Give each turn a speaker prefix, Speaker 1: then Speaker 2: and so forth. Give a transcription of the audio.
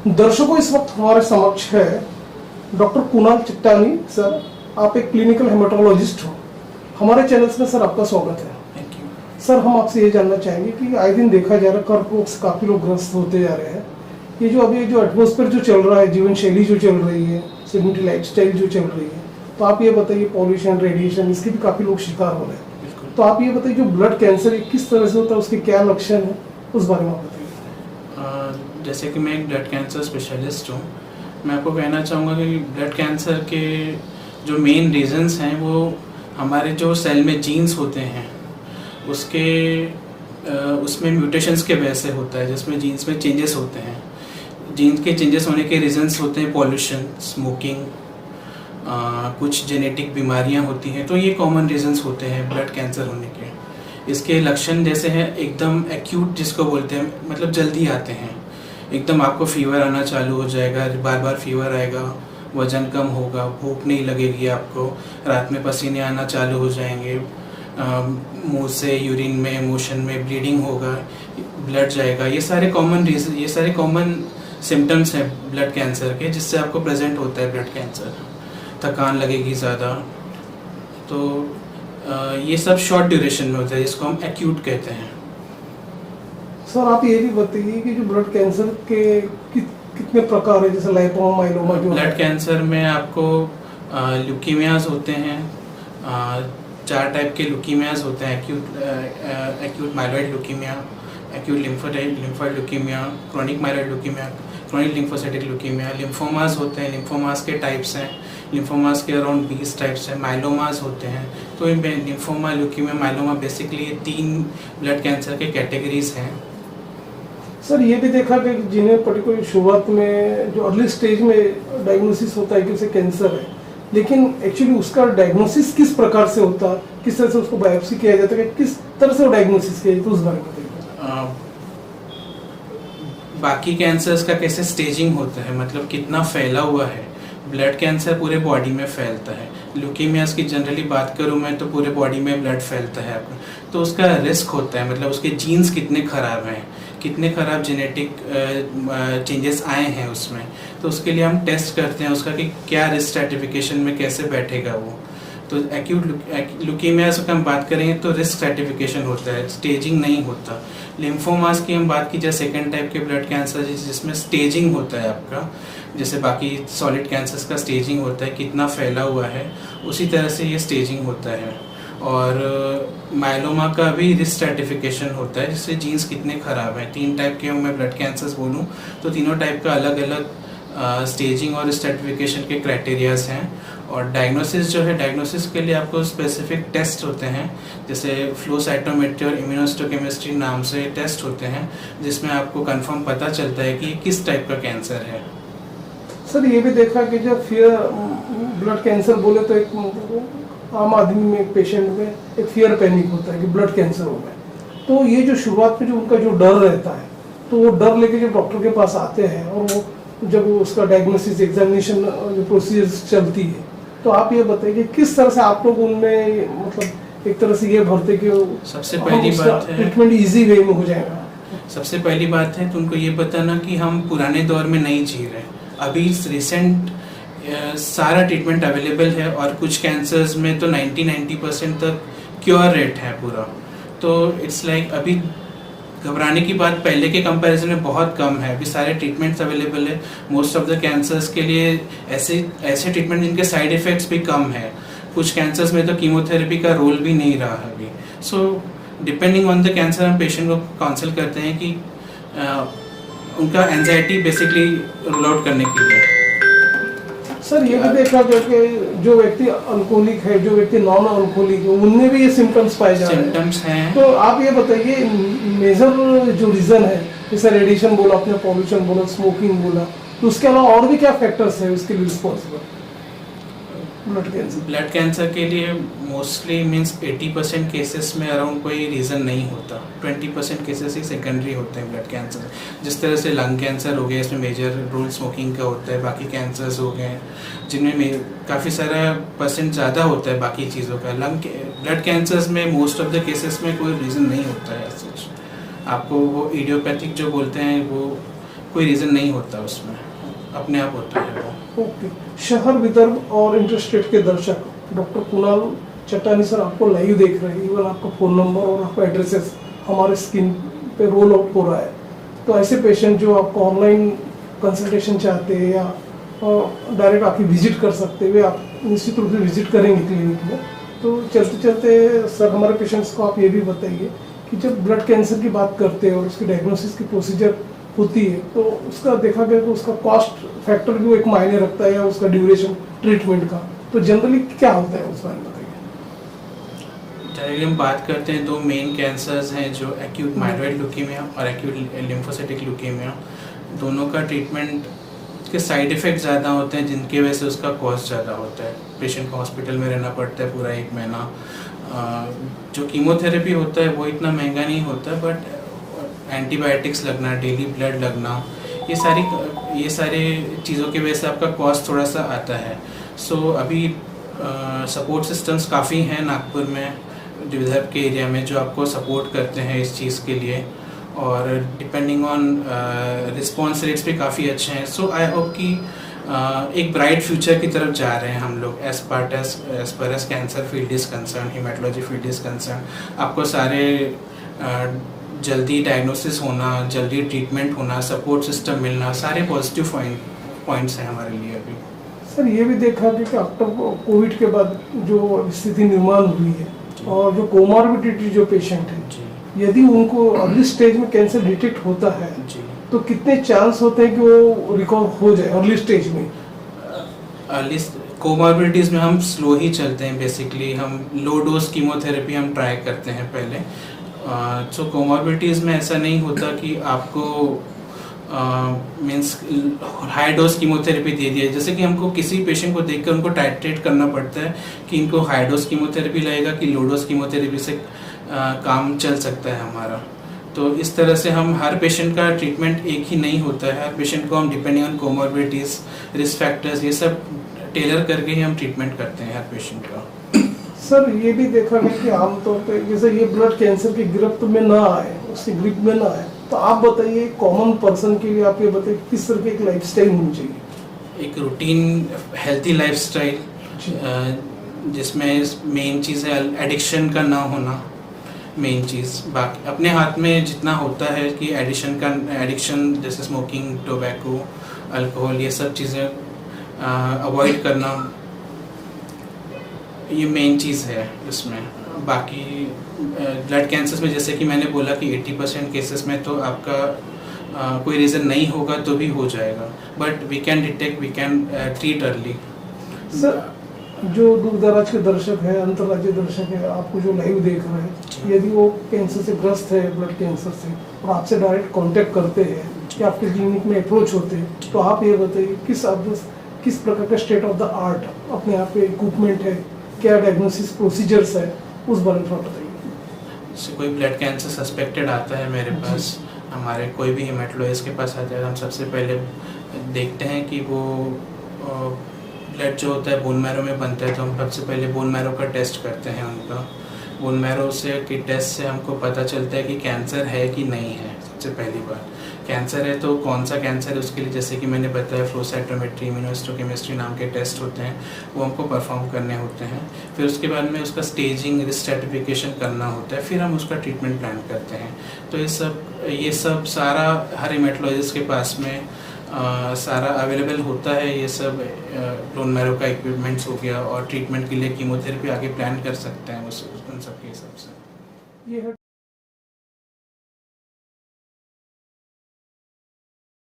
Speaker 1: दर्शकों, इस वक्त हमारे समक्ष है डॉक्टर कुणाल चिट्टानी सर। आप एक क्लिनिकल हेमेटोलॉजिस्ट हो। हमारे चैनल्स में सर आपका स्वागत है।
Speaker 2: थैंक यू
Speaker 1: सर, हम आपसे ये जानना चाहेंगे कि आए दिन देखा जा रहा है कर्क रोग से काफ़ी लोग ग्रस्त होते जा रहे हैं। ये जो अभी जो एटमॉस्फेयर जो चल रहा है, जीवन शैली जो चल रही है, सेडेंटरी लाइफस्टाइल जो चल रही है, तो आप ये बताइए, पॉल्यूशन, रेडिएशन, इसके भी काफ़ी लोग शिकार हो रहे हैं। तो आप ये बताइए, जो ब्लड कैंसर किस तरह से होता है, उसके क्या लक्षण है, उस बारे में आप बताइए।
Speaker 2: जैसे कि मैं एक ब्लड कैंसर स्पेशलिस्ट हूँ, मैं आपको कहना चाहूँगा कि ब्लड कैंसर के जो मेन रीजंस हैं वो हमारे जो सेल में जीन्स होते हैं उसमें म्यूटेशंस के वजह से होता है, जिसमें जीन्स में चेंजेस होते हैं। जीन्स के चेंजेस होने के रीजंस होते हैं पॉल्यूशन, स्मोकिंग, कुछ जेनेटिक बीमारियां होती हैं। तो ये कॉमन रीजंस होते हैं ब्लड कैंसर होने के। इसके लक्षण जैसे हैं एकदम एक्यूट, जिसको बोलते हैं, मतलब जल्दी आते हैं। एकदम आपको फीवर आना चालू हो जाएगा, बार बार फीवर आएगा, वजन कम होगा, भूख नहीं लगेगी आपको, रात में पसीने आना चालू हो जाएंगे, मुंह से यूरिन में, मोशन में ब्लीडिंग होगा, ब्लड जाएगा। ये सारे कॉमन सिम्टम्स हैं ब्लड कैंसर के, जिससे आपको प्रेजेंट होता है ब्लड कैंसर। थकान लगेगी ज़्यादा। तो ये सब शॉर्ट ड्यूरेशन में होता है, जिसको हम एक्यूट कहते हैं।
Speaker 1: सर, आप ये भी बताइए कि जो ब्लड कैंसर के कितने प्रकार है, जैसे लाइपोमा, माइलोमा जो
Speaker 2: ब्लड कैंसर में आपको ल्यूकीमियाज होते हैं। 4 टाइप के ल्यूकीमियाज होते हैं। Acute myeloid leukaemia, acute lymphoid leukaemia, chronic myeloid leukaemia, chronic lymphocytic leukaemia. Lymphomas होते हैं, लिम्फोमास के टाइप्स हैं। लिम्फोमास के अराउंड 20 टाइप्स हैं। माइलोमास होते हैं। तो इनमें लिम्फोमा, ल्यूकीमिया, माइलोमा, बेसिकली ये 3 ब्लड कैंसर के कैटेगरीज हैं।
Speaker 1: सर, ये भी देखा कि जिन्हें पर्टिकुलर शुरुआत में जो अर्ली स्टेज में डायग्नोसिस होता है कि उसे कैंसर है, लेकिन एक्चुअली उसका डायग्नोसिस किस प्रकार से होता है, किस तरह से उसको बायोप्सी किया जाता है, किस तरह से वो डायग्नोसिस किया जाता है, उस बारे में बताइए।
Speaker 2: बाकी कैंसर्स का कैसे स्टेजिंग होता है, मतलब कितना फैला हुआ है। ब्लड कैंसर पूरे बॉडी में फैलता है। ल्यूकीमियास की जनरली बात करूँ मैं, तो पूरे बॉडी में ब्लड फैलता है आपका। तो उसका रिस्क होता है, मतलब उसके जीन्स कितने ख़राब हैं, कितने ख़राब जेनेटिक चेंजेस आए हैं उसमें। तो उसके लिए हम टेस्ट करते हैं उसका कि क्या रिस्क स्ट्रैटिफिकेशन में कैसे बैठेगा वो। तो एक्यूट ल्यूकीमियास की हम बात करेंगे तो रिस्क स्ट्रैटिफिकेशन होता है, स्टेजिंग नहीं होता। लिम्फोमास की हम बात की जाए, सेकेंड टाइप के ब्लड कैंसर जिसमें स्टेजिंग होता है आपका, जैसे बाकी सॉलिड कैंसर्स का स्टेजिंग होता है, कितना फैला हुआ है, उसी तरह से ये स्टेजिंग होता है। और माइलोमा का भी रिस्क स्ट्रैटिफिकेशन होता है, जिससे जीन्स कितने ख़राब हैं। 3 टाइप के मैं ब्लड कैंसर्स बोलूँ तो तीनों टाइप का अलग अलग स्टेजिंग और स्ट्रैटिफिकेशन के क्राइटेरियाज हैं। और डायग्नोसिस जो है, डायग्नोसिस के लिए आपको स्पेसिफिक टेस्ट होते हैं, जैसे फ्लो साइटोमेट्री और इम्यूनोहिस्टोकेमिस्ट्री नाम से टेस्ट होते हैं, जिसमें आपको कंफर्म पता चलता है कि किस टाइप का कैंसर है।
Speaker 1: सर, ये भी देखा कि जब फियर ब्लड कैंसर बोले तो एक आम आदमी में, एक पेशेंट में एक फियर पैनिक होता है कि ब्लड कैंसर हो गया। तो ये जो शुरुआत में जो उनका जो डर रहता है, तो वो डर लेके जब डॉक्टर के पास आते हैं और वो जब उसका डायग्नोसिस, एग्जामिनेशन जो प्रोसीजर चलती है, तो आप ये बताइए किस तरह से आप लोग उनमें, मतलब एक तरह से ये भरते कि
Speaker 2: सबसे पहली बात है
Speaker 1: ट्रीटमेंट इजी वे में हो जाएगा।
Speaker 2: सबसे पहली बात है तो उनको ये बताना कि हम पुराने दौर में नहीं जी रहे। अभी रिसेंट सारा ट्रीटमेंट अवेलेबल है, और कुछ कैंसर्स में तो 90% तक क्योर रेट है पूरा। तो इट्स लाइक अभी घबराने की बात पहले के कंपैरिजन में बहुत कम है। अभी सारे ट्रीटमेंट्स अवेलेबल है मोस्ट ऑफ द कैंसर्स के लिए। ऐसे ट्रीटमेंट जिनके साइड इफ़ेक्ट्स भी कम है। कुछ कैंसर्स में तो कीमोथेरेपी का रोल भी नहीं रहा अभी। So depending on the cancer हम पेशेंट को काउंसिल करते हैं कि उनका एंजाइटी बेसिकली रूल आउट करने के लिए।
Speaker 1: सर, ये भी देखा गया कि जो व्यक्ति अल्कोहलिक है, जो व्यक्ति नॉन अल्कोहलिक है, उनमें भी ये सिम्टम्स पाए जा रहे हैं।
Speaker 2: सिम्टम्स हैं।
Speaker 1: तो आप ये बताइए, मेजर जो रीजन है, जैसे रेडिएशन बोला आपने, पॉल्यूशन बोला, स्मोकिंग बोला, तो उसके अलावा और भी क्या फैक्टर्स है उसके लिए रिस्पॉन्सिबल
Speaker 2: ब्लड कैंसर के लिए? मोस्टली मीन्स 80% केसेस में अराउंड कोई रीज़न नहीं होता। 20% केसेस ही सेकेंडरी होते हैं ब्लड कैंसर। जिस तरह से लंग कैंसर हो गया, इसमें मेजर रोल स्मोकिंग का होता है। बाकी कैंसर्स हो गए जिनमें काफ़ी सारा परसेंट ज़्यादा होता है बाकी चीज़ों का। ब्लड कैंसर्स में मोस्ट ऑफ द केसेस में कोई रीज़न नहीं होता है सच। आपको वो इडियोपैथिक जो बोलते हैं वो कोई रीज़न नहीं होता उसमें, अपने आप होता है वो।
Speaker 1: ओके। शहर विदर्भ और इंटरस्टेट के दर्शक डॉक्टर कुणाल चट्टानी सर आपको लाइव देख रहे हैं, इवन आपका फ़ोन नंबर और आपका एड्रेसेस हमारे स्क्रीन पे रोल आउट हो रहा है। तो ऐसे पेशेंट जो आपको ऑनलाइन कंसल्टेशन चाहते हैं या डायरेक्ट आके विजिट कर सकते हुए, आप निश्चित रूप से विजिट करेंगे क्लिनिक में। तो चलते चलते सर हमारे पेशेंट्स को आप ये भी बताइए कि जब ब्लड कैंसर की बात करते हैं और उसकी डायग्नोसिस की प्रोसीजर होती है तो उसका देखा गया कि उसका कॉस्ट फैक्टर भी एक मायने रखता है, या उसका ड्यूरेशन ट्रीटमेंट का। तो जनरली क्या होता है उस बारे में बताइए।
Speaker 2: जनरली हम बात करते हैं दो मेन कैंसर्स हैं जो एक्यूट माइलोइड ल्यूकेमिया और एक्यूट लिम्फोसाइटिक ल्यूकेमिया। दोनों का ट्रीटमेंट के साइड इफ़ेक्ट ज़्यादा होते हैं जिनकी वजह से उसका कॉस्ट ज़्यादा होता है। पेशेंट को हॉस्पिटल में रहना पड़ता है पूरा 1 महीना। जो कीमोथेरेपी होता है वो इतना महंगा नहीं होता, बट एंटीबायोटिक्स लगना, डेली ब्लड लगना, ये सारे चीज़ों की वजह से आपका कॉस्ट थोड़ा सा आता है। सो अभी सपोर्ट सिस्टम्स काफ़ी हैं नागपुर में, विदर्भ के एरिया में, जो आपको सपोर्ट करते हैं इस चीज़ के लिए, और डिपेंडिंग ऑन रिस्पॉन्स रेट्स भी काफ़ी अच्छे हैं। सो आई होप कि एक ब्राइट फ्यूचर की तरफ जा रहे हैं हम लोग as per as cancer field is concern, haematology field is concern. आपको सारे जल्दी डायग्नोसिस होना, जल्दी ट्रीटमेंट होना, सपोर्ट सिस्टम मिलना, सारे पॉजिटिव पॉइंट्स हैं हमारे लिए अभी।
Speaker 1: सर ये भी देखा कि आफ्टर कोविड के बाद जो स्थिति निर्माण हुई है और जो कोमॉर्बिडिटी जो पेशेंट है, यदि उनको अर्ली स्टेज में कैंसर डिटेक्ट होता है तो कितने चांस होते हैं कि वो रिकवर हो जाए अर्ली स्टेज में?
Speaker 2: अर्ली कोमॉर्बिडिटीज़ में हम स्लो ही चलते हैं। बेसिकली हम लो डोज कीमोथेरेपी हम ट्राई करते हैं पहले। सो कोमॉर्बिडिटीज़ में ऐसा नहीं होता कि आपको मीन्स हाई डोज कीमोथेरेपी दे दिया। जैसे कि हमको किसी पेशेंट को देखकर उनको टाइट्रेट करना पड़ता है कि इनको हाई डोज कीमोथेरेपी लगेगा कि लो डोज कीमोथेरेपी से काम चल सकता है हमारा। तो इस तरह से हम हर पेशेंट का ट्रीटमेंट एक ही नहीं होता है। हर पेशेंट को हम depending on comorbidities, risk factors, ये सब टेलर करके ही हम ट्रीटमेंट करते हैं हर पेशेंट का।
Speaker 1: सर ये भी देखा गया कि आमतौर पे जैसे ये ब्लड कैंसर की गिरफ्त में ना आए, उसकी ग्रिप में ना आए, तो आप बताइए कॉमन पर्सन के लिए आप ये बताइए किस तरह की एक लाइफस्टाइल होनी चाहिए?
Speaker 2: एक रूटीन हेल्थी लाइफस्टाइल, जिसमें मेन चीज़ है एडिक्शन का ना होना, मेन चीज़। बाकी अपने हाथ में जितना होता है कि एडिक्शन जैसे स्मोकिंग, टोबैको, अल्कोहल, ये सब चीज़ें अवॉइड करना, ये मेन चीज़ है इसमें। बाकी ब्लड कैंसर्स में जैसे कि मैंने बोला कि 80% केसेस में तो आपका कोई रीज़न नहीं होगा तो भी हो जाएगा, but we can detect, we can treat early.
Speaker 1: Sir जो दूर दराज के दर्शक हैं, अंतर्राज्यीय दर्शक है, आपको जो लाइव देख रहे हैं, यदि वो कैंसर से ग्रस्त है, ब्लड कैंसर से, और आपसे डायरेक्ट कांटेक्ट करते हैं कि आपके क्लिनिक में अप्रोच होते हैं, तो आप ये बताइए किस प्रकार का स्टेट ऑफ द आर्ट अपने यहाँ पे इक्विपमेंट है, क्या डायग्नोसिस प्रोसीजर्स है, उस बारे में थोड़ा बताइए।
Speaker 2: जैसे कोई ब्लड कैंसर सस्पेक्टेड आता है मेरे पास, हमारे कोई भी हेमेटोलॉजिस्ट के पास आता है, हम सबसे पहले देखते हैं कि वो ब्लड जो होता है बोन मैरो में बनता है, तो हम सबसे पहले बोन मैरो का टेस्ट करते हैं उनका। बोन मैरो से के टेस्ट से हमको पता चलता है कि कैंसर है कि नहीं है। सबसे पहली बात, कैंसर है तो कौन सा कैंसर है उसके लिए जैसे कि मैंने बताया फ्लो साइटोमेट्री, इम्यूनोहिस्टोकेमिस्ट्री नाम के टेस्ट होते हैं, वो हमको परफॉर्म करने होते हैं। फिर उसके बाद में उसका स्टेजिंग, रिस्क स्ट्रेटिफिकेशन करना होता है, फिर हम उसका ट्रीटमेंट प्लान करते हैं। तो ये सब सारा हर हेमेटोलॉजिस्ट के पास में सारा अवेलेबल होता है। ये सब बोन मैरो का इक्विपमेंट्स हो गया, और ट्रीटमेंट के लिए कीमोथेरेपी आगे प्लान कर सकते हैं उन सब के हिसाब से।
Speaker 1: ये है